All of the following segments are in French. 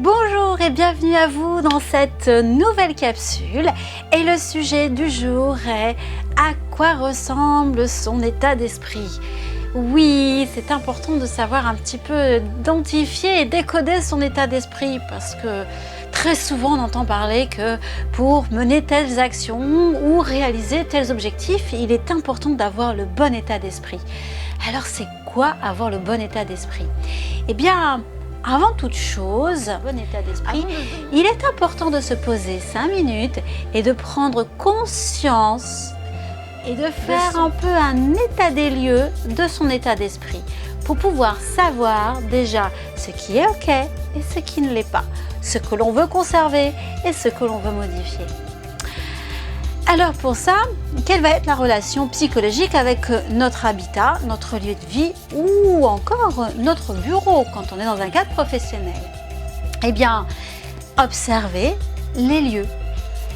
Bonjour et bienvenue à vous dans cette nouvelle capsule. Et le sujet du jour est: à quoi ressemble son état d'esprit? Oui, c'est important de savoir un petit peu identifier et décoder son état d'esprit, parce que très souvent on entend parler que pour mener telles actions ou réaliser tels objectifs, il est important d'avoir le bon état d'esprit. Alors c'est quoi avoir le bon état d'esprit? Eh bien, avant toute chose, bon état d'esprit, il est important de se poser 5 minutes et de prendre conscience et de faire un peu un état des lieux de son état d'esprit pour pouvoir savoir déjà ce qui est OK et ce qui ne l'est pas, ce que l'on veut conserver et ce que l'on veut modifier. Alors pour ça, quelle va être la relation psychologique avec notre habitat, notre lieu de vie ou encore notre bureau quand on est dans un cadre professionnel? Eh bien, observez les lieux.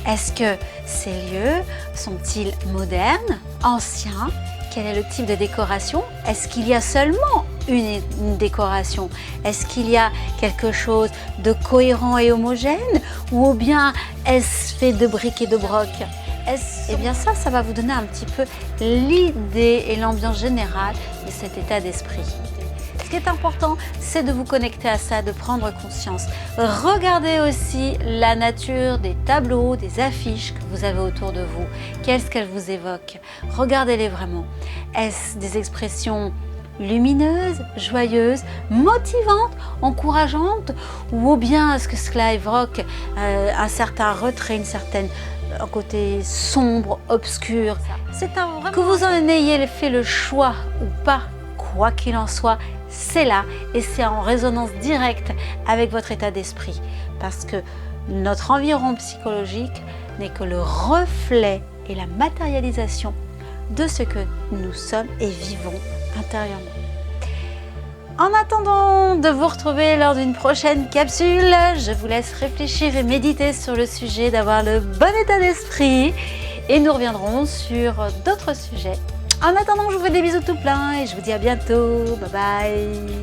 Est-ce que ces lieux sont-ils modernes, anciens? Quel est le type de décoration? Est-ce qu'il y a seulement une décoration? Est-ce qu'il y a quelque chose de cohérent et homogène? Ou bien est-ce fait de briques et de broc? Eh bien ça va vous donner un petit peu l'idée et l'ambiance générale de cet état d'esprit. Ce qui est important, c'est de vous connecter à ça, de prendre conscience. Regardez aussi la nature des tableaux, des affiches que vous avez autour de vous. Qu'est-ce qu'elles vous évoquent? Regardez-les vraiment. Est-ce des expressions lumineuses, joyeuses, motivantes, encourageantes? Ou bien est-ce que cela évoque un certain retrait, un côté sombre, obscur? Que vous en ayez fait le choix ou pas, quoi qu'il en soit, c'est là et c'est en résonance directe avec votre état d'esprit, parce que notre environnement psychologique n'est que le reflet et la matérialisation de ce que nous sommes et vivons intérieurement. En attendant de vous retrouver lors d'une prochaine capsule, je vous laisse réfléchir et méditer sur le sujet d'avoir le bon état d'esprit et nous reviendrons sur d'autres sujets. En attendant, je vous fais des bisous tout plein et je vous dis à bientôt. Bye bye.